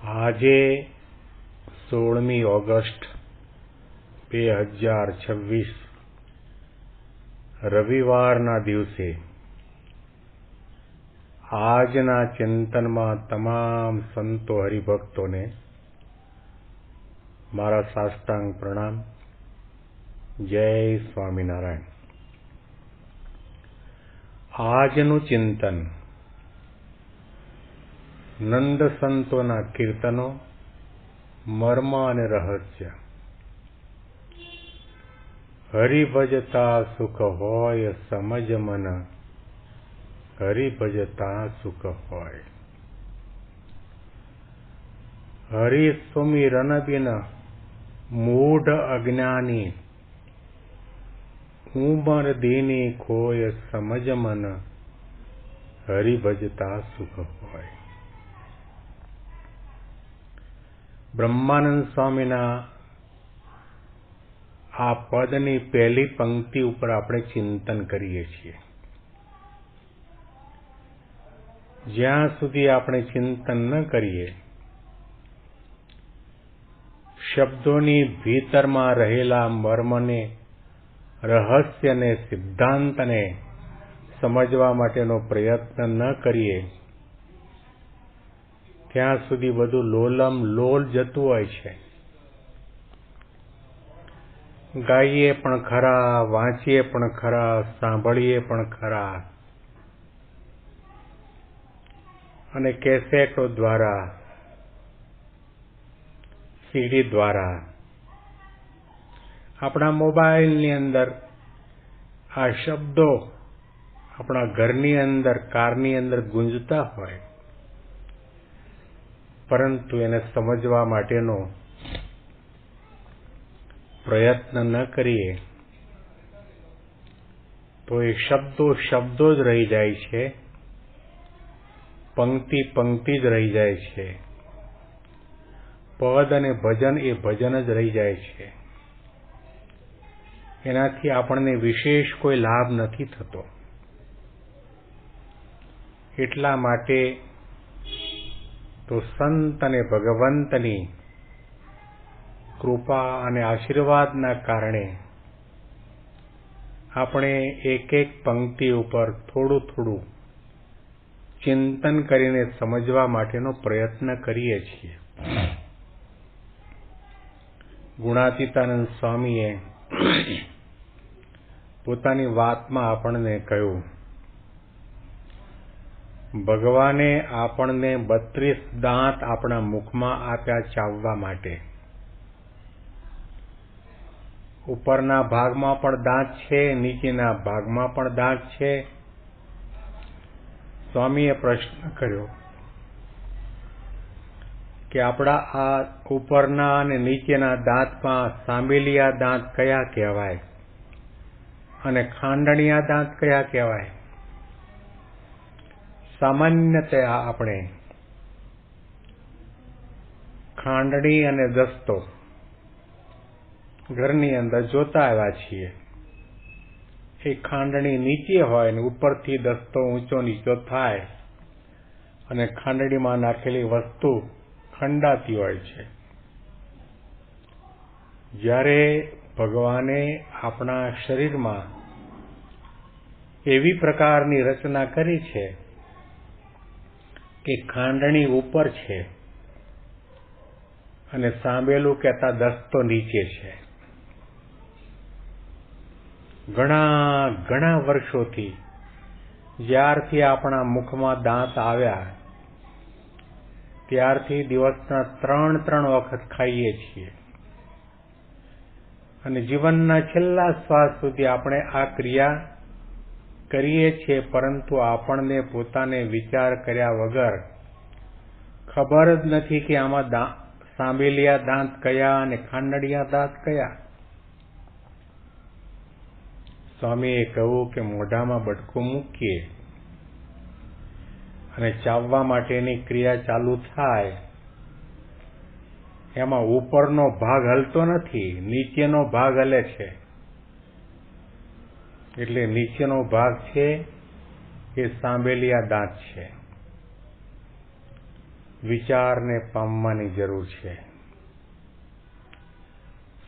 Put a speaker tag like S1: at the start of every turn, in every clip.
S1: આજે 16મી ઓગસ્ટ 2026 રવિવારના દિવસે આજના ચિંતનમાં તમામ સંતો હરિભક્તોને મારા સાષ્ટાંગ પ્રણામ. જય સ્વામિનારાયણ. આજનું ચિંતન નંદ સંતોના કીર્તનો, મર્મ અને રહસ્ય. હરિભજતા સુખ હોય સમજ મન, હરિભજતા સુખ હોય. હરિ સુમિરન બિન મૂઢ અજ્ઞાની, ઉમર દીની ખોય સમજ મન, હરિભજતા સુખ હોય. બ્રહ્માનંદ સ્વામીના આ પદની પહેલી પંક્તિ ઉપર આપણે ચિંતન કરીએ છીએ. જ્યાં સુધી આપણે ચિંતન ન કરીએ, શબ્દોની ભીતરમાં રહેલા મર્મને, રહસ્યને, સિદ્ધાંતને સમજવા માટેનો પ્રયત્ન ન કરીએ, ત્યાં સુધી બધું લોલમ લોલ જતું હોય છે. ગાઈએ પણ ખરા, વાંચીએ પણ ખરા, સાંભળીએ પણ ખરા, અને કેસેટો દ્વારા, સીડી દ્વારા, આપણા મોબાઈલની અંદર આ શબ્દો આપણા ઘરની અંદર, કારની અંદર ગુંજતા હોય, પરંતુ એને સમજવા માટેનો પ્રયત્ન ન કરીએ તો એ શબ્દો જ રહી જાય છે, પંક્તિ જ રહી જાય છે, પદ અને ભજન એ ભજન જ રહી જાય છે. એનાથી આપણને વિશેષ કોઈ લાભ નથી થતો. એટલા માટે તો સંત અને ભગવંતની કૃપા અને આશીર્વાદના કારણે આપણે એક એક પંક્તિ ઉપર થોડું થોડું ચિંતન કરીને સમજવા માટેનો પ્રયત્ન કરીએ છીએ. ગુણાતીતાનંદ સ્વામીએ પોતાની વાતમાં આપણને કહ્યું, ભગવાને આપણને 32 દાંત આપણા મુખમાં આપ્યા ચાવવા માટે. ઉપરના ભાગમાં પણ દાંત છે, નીચેના ભાગમાં પણ દાંત છે. સ્વામીએ પ્રશ્ન કર્યો કે આપણા આ ઉપરના અને નીચેના દાંતમાં સાંબેલિયા દાંત કયા કહેવાય અને ખાંડણિયા દાંત કયા કહેવાય? સામાન્યતયા આપણે ખાંડણી અને દસ્તો ઘરની અંદર જોતા આવ્યા છીએ. એ ખાંડણી નીચે હોય ને ઉપરથી દસ્તો ઊંચો નીચો થાય અને ખાંડણીમાં નાખેલી વસ્તુ ખંડાતી હોય છે. જ્યારે ભગવાને આપણા શરીરમાં એવી પ્રકારની રચના કરી છે કે ખાંડણી ઉપર છે અને સાંભેલું કહેતા દસ્તો નીચે છે. ઘણા વર્ષોથી જ્યારથી આપણા મુખમાં દાંત આવ્યા ત્યારથી દિવસના 3 વખત ખાઈએ છીએ અને જીવનના છેલ્લા શ્વાસ સુધી આપણે આ ક્રિયા કરીએ છીએ, પરંતુ આપણને પોતાને વિચાર કર્યા વગર ખબર જ નથી કે આમાં સાંબેલિયા દાંત કયા અને ખાંડણિયા દાંત કયા. સ્વામીએ કહ્યું કે મોઢામાં બટકું મૂકીએ અને ચાવવા માટેની ક્રિયા ચાલુ થાય, એમાં ઉપરનો ભાગ હલતો નથી, નીચેનો ભાગ હલે છે. એટલે નીચેનો ભાગ છે એ સાંબેલિયા દાંત છે વિચારને પામવાની જરૂર છે.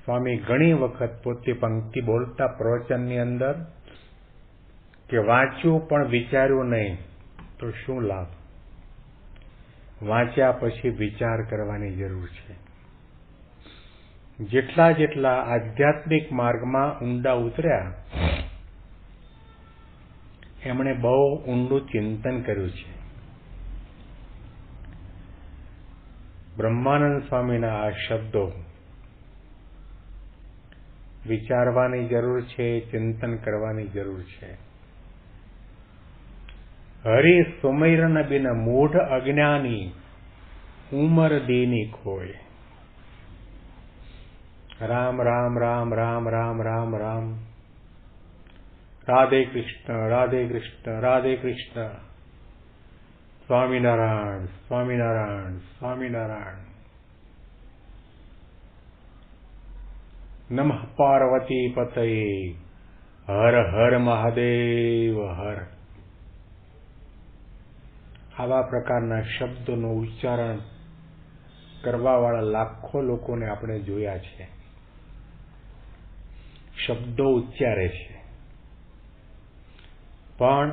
S1: સ્વામી ઘણી વખત પોતે પંક્તિ બોલતા પ્રવચનની અંદર કે વાંચ્યું પણ વિચાર્યું નહીં તો શું લાભ? વાંચ્યા પછી વિચાર કરવાની જરૂર છે. જેટલા આધ્યાત્મિક માર્ગમાં ઊંડા ઉતર્યા એમણે બહુ ઊંડું ચિંતન કર્યું છે. બ્રહ્માનંદ સ્વામીના આ શબ્દો વિચારવાની જરૂર છે, ચિંતન કરવાની જરૂર છે. હરિ સુમૈરન બિન મૂઢ અજ્ઞાની ઉમર દીની ખોય. રામ રામ રામ રામ રામ રામ રામ, રાધે કૃષ્ણ રાધે કૃષ્ણ રાધે કૃષ્ણ, સ્વામિનારાયણ સ્વામિનારાયણ સ્વામિનારાયણ. નમઃ પાર્વતી પતયે, હર હર મહાદેવ હર. આવા પ્રકારના શબ્દોનું ઉચ્ચારણ કરવાવાળા લાખો લોકોને આપણે જોયા છે. શબ્દો ઉચ્ચારે છે, પણ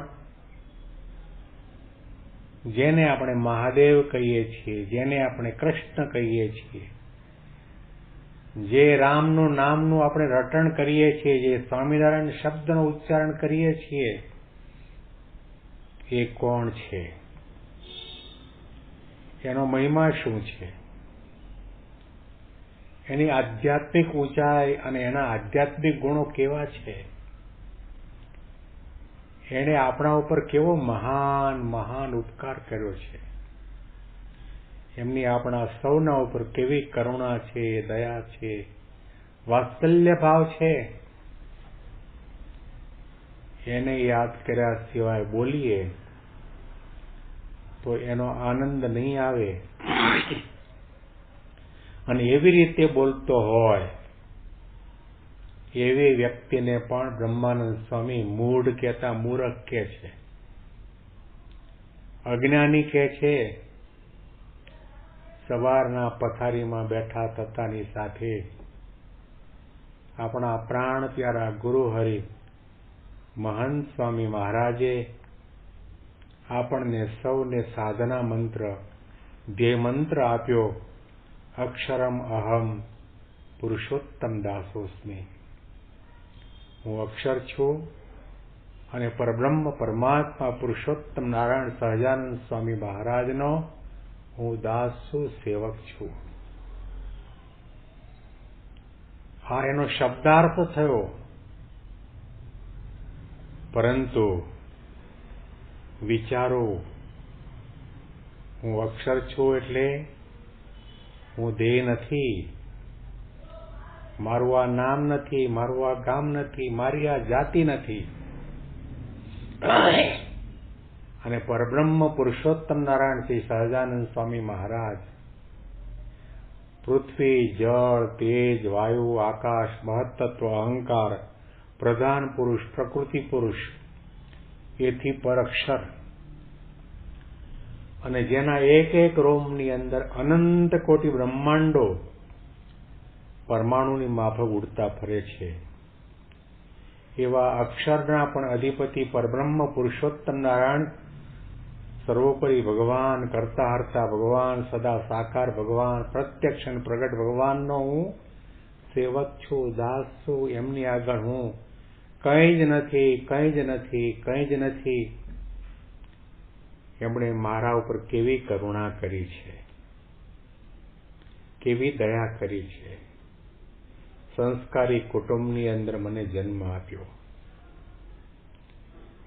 S1: જેને આપણે મહાદેવ કહીએ છીએ, જેને આપણે કૃષ્ણ કહીએ છીએ, જે રામનું નામનું આપણે રટણ કરીએ છીએ, જે સ્વામિનારાયણ શબ્દનું ઉચ્ચારણ કરીએ છીએ, એ કોણ છે? એનો મહિમા શું છે? એની આધ્યાત્મિક ઊંચાઈ અને એના આધ્યાત્મિક ગુણો કેવા છે? એણે આપણા ઉપર કેવો મહાન મહાન ઉપકાર કર્યો છે? એમની આપણા સૌના ઉપર કેવી કરુણા છે, દયા છે, વાત્સલ્ય ભાવ છે? એને યાદ કર્યા સિવાય બોલીએ તો એનો આનંદ નહીં આવે. અને એવી રીતે બોલતો હોય એવી વ્યક્તિને પણ બ્રહ્માનંદ સ્વામી મૂઢ કહેતા મૂરખ કહે છે, અજ્ઞાની કહે છે. સવારના પથારીમાં બેઠા થતાની સાથે આપણા પ્રાણ પ્યારા ગુરુ હરિ મહંત સ્વામી મહારાજે આપણને સૌને સાધના મંત્ર, ધ્યેય મંત્ર આપ્યો, અક્ષરમ અહમ પુરુષોત્તમ દાસોસ્મિ. હું અક્ષર છું અને પરબ્રહ્મ પરમાત્મા પુરુષોત્તમ નારાયણ સહજાનંદ સ્વામી મહારાજનો હું દાસ છું, સેવક છું. આ એનો શબ્દાર્થ થયો. પરંતુ વિચારો, હું અક્ષર છું એટલે હું દેહ નથી, મારું આ નામ નથી, મારું આ ગામ નથી, મારી આ જાતિ નથી. અને પરબ્રહ્મ પુરુષોત્તમ નારાયણ શ્રી સહજાનંદ સ્વામી મહારાજ પૃથ્વી, જળ, તેજ, વાયુ, આકાશ, મહત્તત્વ, અહંકાર, પ્રધાન પુરુષ, પ્રકૃતિ પુરુષ, એથી પર અક્ષર, અને જેના એક એક રોમની અંદર અનંત કોટી બ્રહ્માંડો પરમાણુની માફક ઉડતા ફરે છે, એવા અક્ષરના પણ અધિપતિ પરબ્રહ્મ પુરુષોત્તમ નારાયણ, સર્વોપરી ભગવાન, કરતા હરતા ભગવાન, સદા સાકાર ભગવાન, પ્રત્યક્ષ અને પ્રગટ ભગવાનનો હું સેવક છું, દાસ છું. એમની આગળ હું કંઈ જ નથી, કંઈ જ નથી, કંઈ જ નથી. એમણે મારા ઉપર કેવી કરુણા કરી છે, કેવી દયા કરી છે. સંસ્કારી કુટુંબની અંદર મને જન્મ આપ્યો,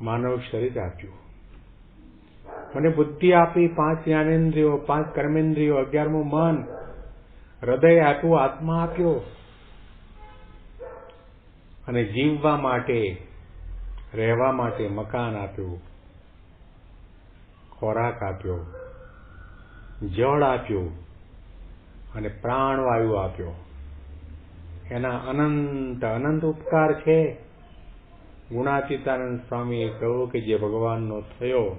S1: માનવ શરીર આપ્યું, મને બુદ્ધિ આપી, 5 જ્ઞાનેન્દ્રિયો, 5 કર્મેન્દ્રિયો, 11મું મન, હૃદય આપ્યું, આત્મા આપ્યો, અને જીવવા માટે, રહેવા માટે મકાન આપ્યું, ખોરાક આપ્યો, જળ આપ્યું અને પ્રાણવાયુ આપ્યો. એના અનંત અનંત ઉપકાર છે. ગુણાતીતાનંદ સ્વામીએ કહ્યું કે જે ભગવાનનો થયો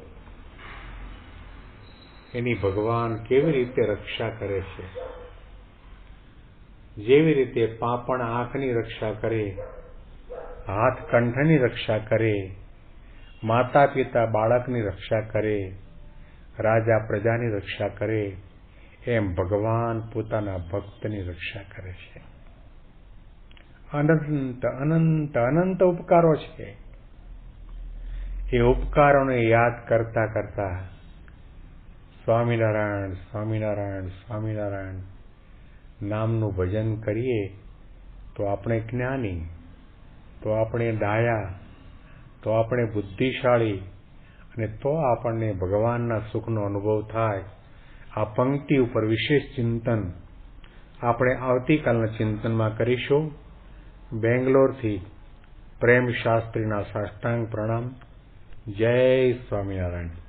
S1: એની ભગવાન કેવી રીતે રક્ષા કરે છે. જેવી રીતે પાંપણ આંખની રક્ષા કરે, હાથ કંઠની રક્ષા કરે, માતા પિતા બાળકની રક્ષા કરે, રાજા પ્રજાની રક્ષા કરે, એમ ભગવાન પોતાના ભક્તની રક્ષા કરે છે. અનંત અનંત અનંત ઉપકારો છે. એ ઉપકારોને યાદ કરતા કરતા સ્વામિનારાયણ સ્વામિનારાયણ સ્વામિનારાયણ નામનું ભજન કરીએ તો આપણે જ્ઞાની, તો આપણે ડાયા, તો આપણે બુદ્ધિશાળી, અને તો આપણને ભગવાનના સુખનો અનુભવ થાય. આ પંક્તિ ઉપર વિશેષ ચિંતન આપણે આવતીકાલના ચિંતનમાં કરીશું. બેંગ્લોરથી પ્રેમ શાસ્ત્રીના સાષ્ટાંગ પ્રણામ. જય સ્વામિનારાયણ.